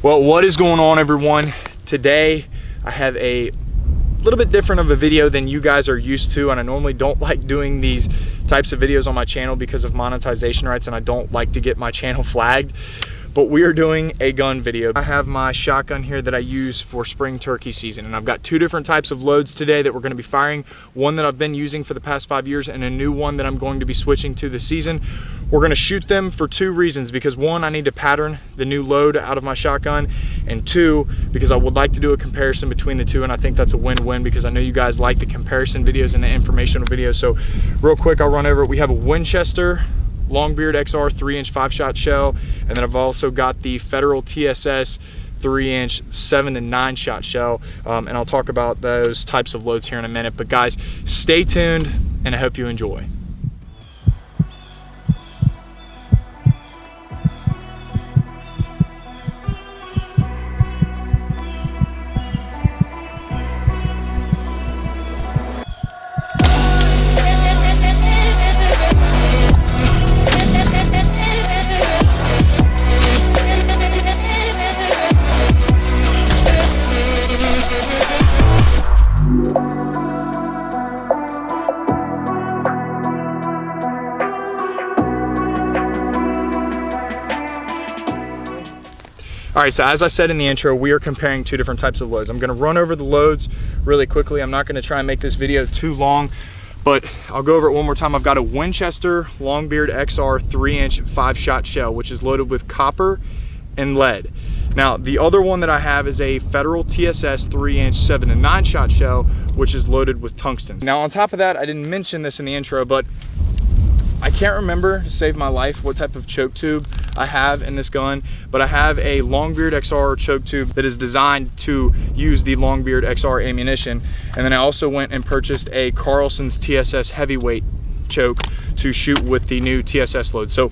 Well, what is going on, everyone? Today I have a little bit different of a video than you guys are used to, and I normally don't like doing these types of videos on my channel because of monetization rights, and I don't like to get my channel flagged. But we are doing a gun video. I have my shotgun here that I use for spring turkey season, and I've got two different types of loads today that we're going to be firing. One that I've been using for the past 5 years and a new one that I'm going to be switching to this season. We're going to shoot them for two reasons, because one, I need to pattern the new load out of my shotgun, and two, because I would like to do a comparison between the two, and I think that's a win-win because I know you guys like the comparison videos and the informational videos. So real quick, I'll run over it. We have a Winchester Longbeard XR 3-inch 5-shot shell, and then I've also got the Federal TSS 3-inch 7 and 9-shot shell, and I'll talk about those types of loads here in a minute. But guys, stay tuned, and I hope you enjoy. All right, so as I said in the intro, we are comparing two different types of loads. I'm gonna run over the loads really quickly. I'm not gonna try and make this video too long, but I'll go over it one more time. I've got a Winchester Longbeard XR 3-inch 5-shot shell, which is loaded with copper and lead. Now, the other one that I have is a Federal TSS 3-inch 7 and 9-shot shell, which is loaded with tungsten. Now, on top of that, I didn't mention this in the intro, but I can't remember to save my life what type of choke tube I have in this gun, but I have a Longbeard XR choke tube that is designed to use the Longbeard XR ammunition. And then I also went and purchased a Carlson's TSS heavyweight choke to shoot with the new TSS load. So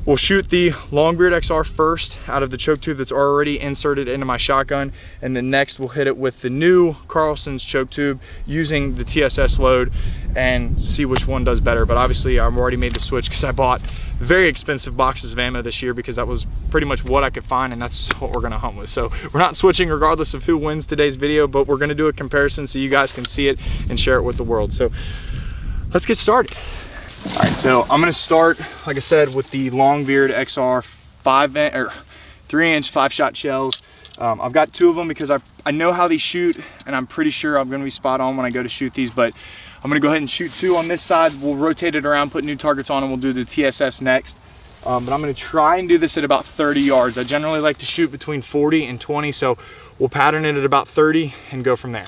we'll shoot the Longbeard XR first out of the choke tube that's already inserted into my shotgun, and then next we'll hit it with the new Carlson's choke tube using the TSS load and see which one does better. But obviously I've already made the switch because I bought very expensive boxes of ammo this year because that was pretty much what I could find, and that's what we're gonna hunt with. So we're not switching regardless of who wins today's video, but we're gonna do a comparison so you guys can see it and share it with the world. So let's get started. All right, so I'm gonna start, like I said, with the Longbeard XR 3-inch 5-shot shells. I've got two of them because I know how these shoot, and I'm pretty sure I'm gonna be spot on when I go to shoot these, but I'm gonna go ahead and shoot two on this side. We'll rotate it around, put new targets on, and we'll do the TSS next. But I'm gonna try and do this at about 30 yards. I generally like to shoot between 40 and 20, so we'll pattern it at about 30 and go from there.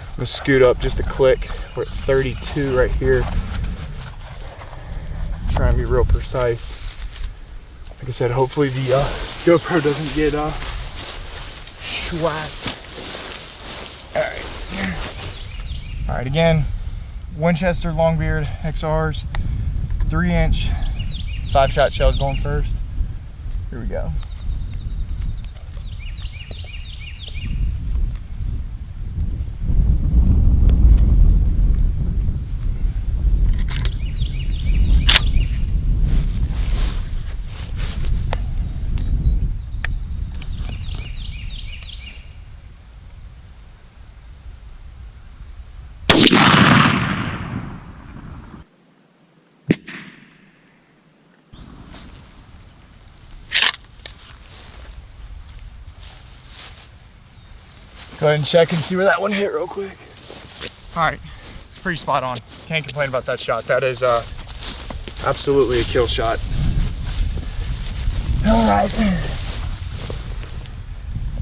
I'm gonna scoot up just a click. We're at 32 right here. Try and be real precise. Like I said, hopefully the GoPro doesn't get whacked. All right, again, Winchester Longbeard XRs, 3-inch 5-shot shells going first. Here we go. Go ahead and check and see where that one hit real quick. All right, pretty spot on. Can't complain about that shot. That is absolutely a kill shot. All right,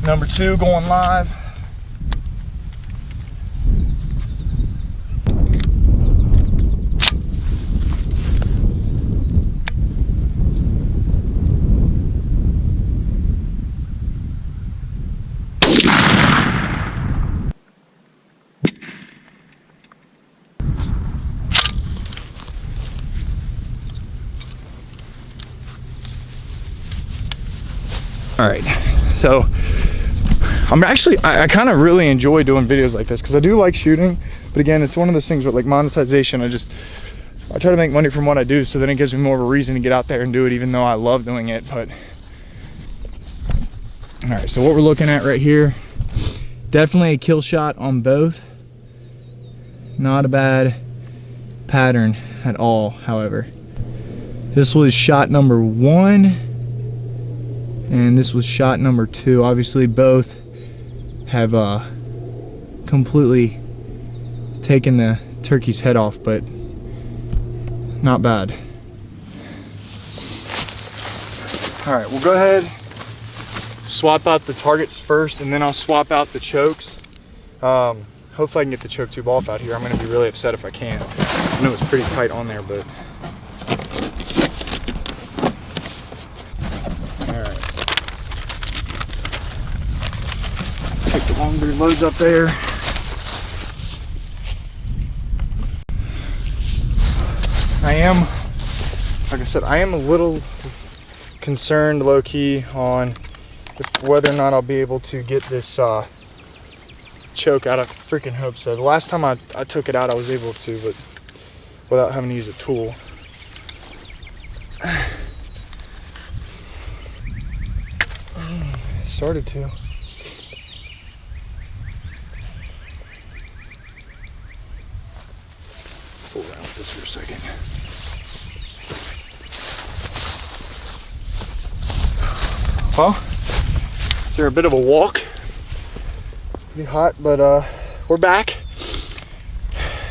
number 2 going live. All right, so I kind of really enjoy doing videos like this because I do like shooting, but again, it's one of those things with like monetization, I just I try to make money from what I do, so then it gives me more of a reason to get out there and do it, even though I love doing it. But all right, so what we're looking at right here, definitely a kill shot on both. Not a bad pattern at all, however. This was shot number 1, and this was shot number 2. Obviously both have completely taken the turkey's head off, but not bad. All right, we'll go ahead, swap out the targets first, and then I'll swap out the chokes. Hopefully I can get the choke tube off out here. I'm gonna be really upset if I can't. I know it's pretty tight on there, but. All right. Take the Longbeard loads up there. I am, like I said, I am a little concerned low-key on whether or not I'll be able to get this choke out. I freaking hope so. The last time I took it out, I was able to, but without having to use a tool. It started to. Pull around with this for a second. Well, they're a bit of a walk. It's pretty hot, but we're back.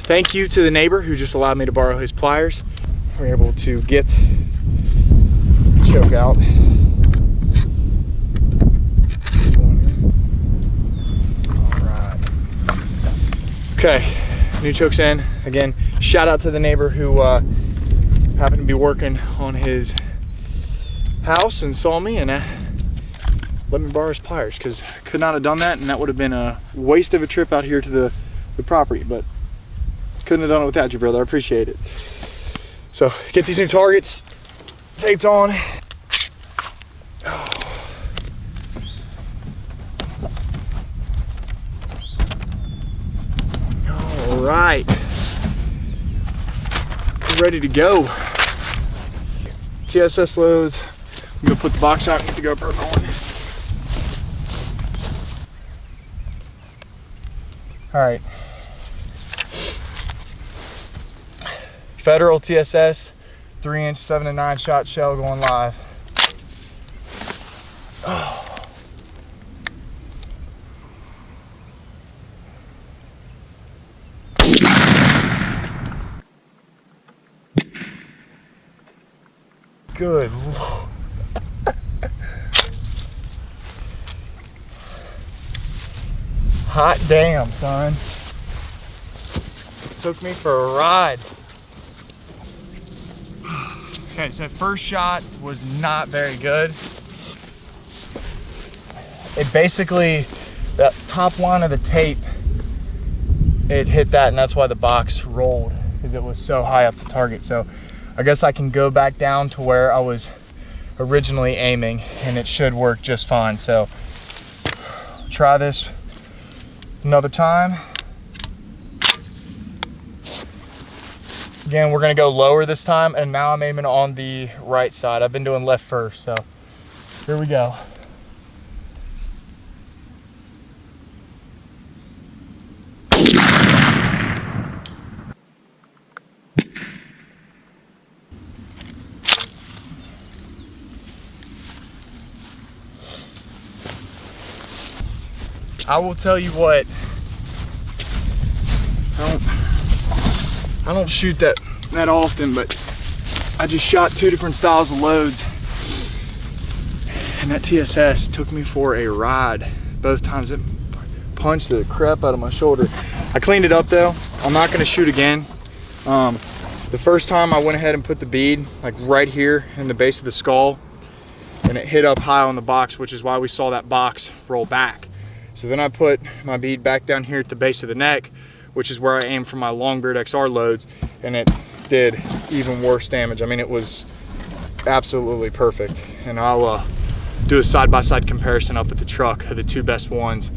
Thank you to the neighbor who just allowed me to borrow his pliers. We're able to get the choke out. All right. Okay, new choke's in. Again, shout out to the neighbor who happened to be working on his house and saw me and let me borrow his pliers, because I could not have done that, and that would have been a waste of a trip out here to the property, but couldn't have done it without you, brother. I appreciate it. So get these new targets taped on. All right, we're ready to go. TSS loads. I'm gonna put the box out and get the GoPro going. All right. Federal TSS, 3-inch 7 to 9 shot shell going live. Oh. Good Lord. Hot damn, son. Took me for a ride. Okay, so first shot was not very good. It basically, that top line of the tape, it hit that, and that's why the box rolled, because it was so high up the target. So I guess I can go back down to where I was originally aiming, and it should work just fine. So try this another time. Again, we're gonna go lower this time, and now I'm aiming on the right side. I've been doing left first, so here we go. I will tell you what, I don't shoot that often, but I just shot 2 different styles of loads, and that TSS took me for a ride. Both times it punched the crap out of my shoulder. I cleaned it up though. I'm not gonna shoot again. The first time I went ahead and put the bead like right here in the base of the skull, and it hit up high on the box, which is why we saw that box roll back. So then I put my bead back down here at the base of the neck, which is where I aim for my Longbeard XR loads, and it did even worse damage. I mean, it was absolutely perfect. And I'll do a side-by-side comparison up at the truck of the 2 best ones.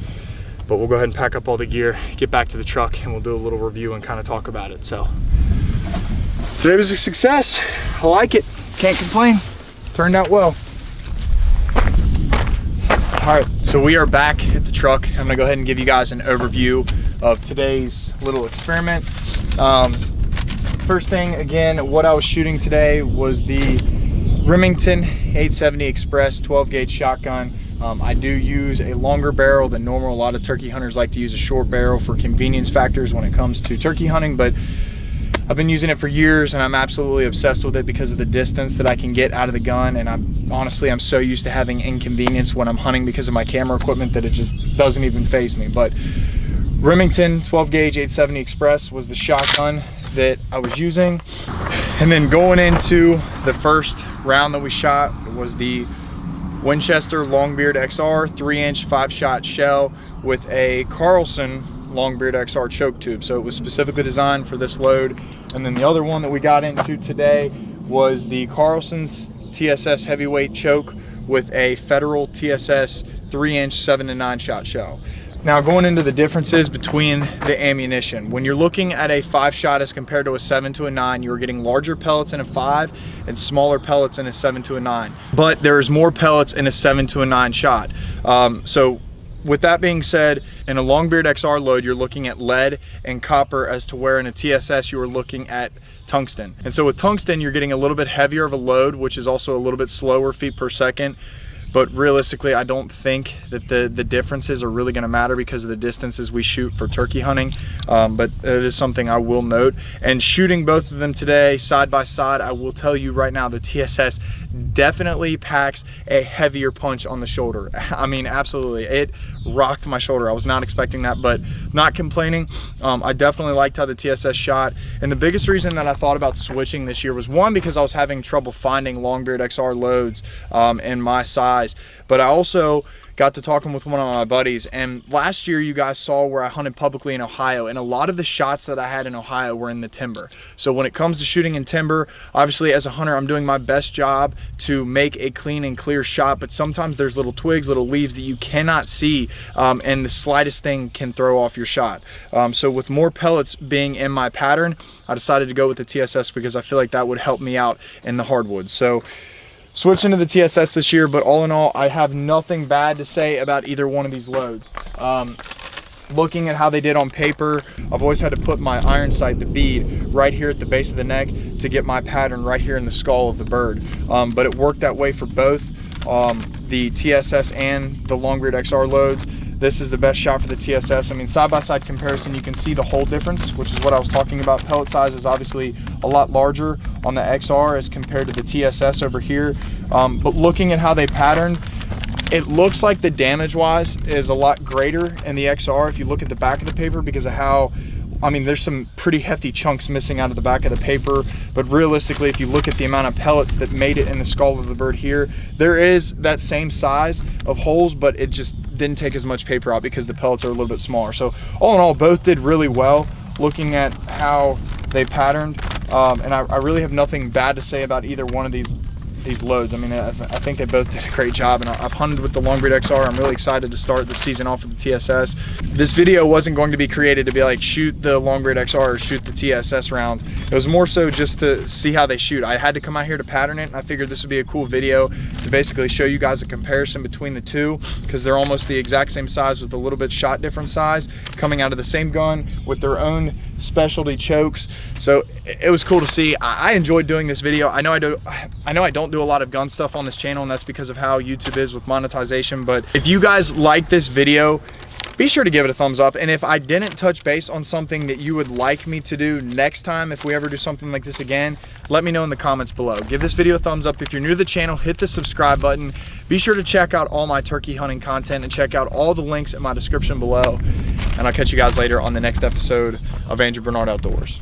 But we'll go ahead and pack up all the gear, get back to the truck, and we'll do a little review and kind of talk about it. So Today was a success. I like it. Can't complain. Turned out well. All right, so we are back at the truck. I'm gonna go ahead and give you guys an overview of today's little experiment. First thing, again, what I was shooting today was the Remington 870 Express 12 gauge shotgun. I do use a longer barrel than normal. A lot of turkey hunters like to use a short barrel for convenience factors when it comes to turkey hunting, but I've been using it for years and I'm absolutely obsessed with it because of the distance that I can get out of the gun. And I'm so used to having inconvenience when I'm hunting because of my camera equipment that it just doesn't even faze me. But Remington 12 gauge 870 Express was the shotgun that I was using. And then going into the first round that we shot was the Winchester Longbeard XR 3-inch 5-shot shell with a Carlson Longbeard XR choke tube. So it was specifically designed for this load. And then the other one that we got into today was the Carlson's TSS heavyweight choke with a Federal TSS 3-inch 7-to-9 shot shell. Now, going into the differences between the ammunition, when you're looking at a 5-shot as compared to a 7-to-9, you're getting larger pellets in a 5 and smaller pellets in a 7-to-9. But there's more pellets in a 7-to-9 shot. So with that being said, in a Longbeard XR load, you're looking at lead and copper, as to where in a TSS you are looking at tungsten. And so with tungsten, you're getting a little bit heavier of a load, which is also a little bit slower feet per second. But realistically, I don't think that the differences are really gonna matter because of the distances we shoot for turkey hunting. But it is something I will note. And shooting both of them today side by side, I will tell you right now, the TSS definitely packs a heavier punch on the shoulder. I mean, absolutely, it rocked my shoulder. I was not expecting that, but not complaining. I definitely liked how the TSS shot. And the biggest reason that I thought about switching this year was, one, because I was having trouble finding Longbeard XR loads in my size. But I also got to talking with one of my buddies, and last year you guys saw where I hunted publicly in Ohio, and a lot of the shots that I had in Ohio were in the timber. So when it comes to shooting in timber, obviously as a hunter, I'm doing my best job to make a clean and clear shot, but sometimes there's little twigs, little leaves that you cannot see, and the slightest thing can throw off your shot. So with more pellets being in my pattern, I decided to go with the TSS because I feel like that would help me out in the hardwoods. So switching to the TSS this year, but all in all, I have nothing bad to say about either one of these loads. Looking at how they did on paper, I've always had to put my iron sight, the bead, right here at the base of the neck to get my pattern right here in the skull of the bird. But it worked that way for both the TSS and the Longbeard XR loads. This is the best shot for the TSS. I mean, side-by-side comparison, you can see the whole difference, which is what I was talking about. Pellet size is obviously a lot larger on the XR as compared to the TSS over here. But looking at how they patterned, it looks like the damage-wise is a lot greater in the XR if you look at the back of the paper, because of how, I mean, there's some pretty hefty chunks missing out of the back of the paper, but realistically, if you look at the amount of pellets that made it in the skull of the bird here, there is that same size of holes, but it just didn't take as much paper out because the pellets are a little bit smaller. So all in all, both did really well looking at how they patterned. And I really have nothing bad to say about either one of these loads. I mean, I think they both did a great job, and I've hunted with the Longbeard XR. I'm really excited to start the season off with the TSS. This video wasn't going to be created to be like, shoot the Longbeard XR or shoot the TSS rounds. It was more so just to see how they shoot. I had to come out here to pattern it, and I figured this would be a cool video to basically show you guys a comparison between the two, because they're almost the exact same size with a little bit shot different size, coming out of the same gun with their own specialty chokes. So it was cool to see. I enjoyed doing this video. I know I don't do a lot of gun stuff on this channel, and that's because of how YouTube is with monetization. But if you guys like this video, be sure to give it a thumbs up. And if I didn't touch base on something that you would like me to do next time, if we ever do something like this again, let me know in the comments below. Give this video a thumbs up. If you're new to the channel, hit the subscribe button. Be sure to check out all my turkey hunting content and check out all the links in my description below. And I'll catch you guys later on the next episode of Andrew Bernard Outdoors.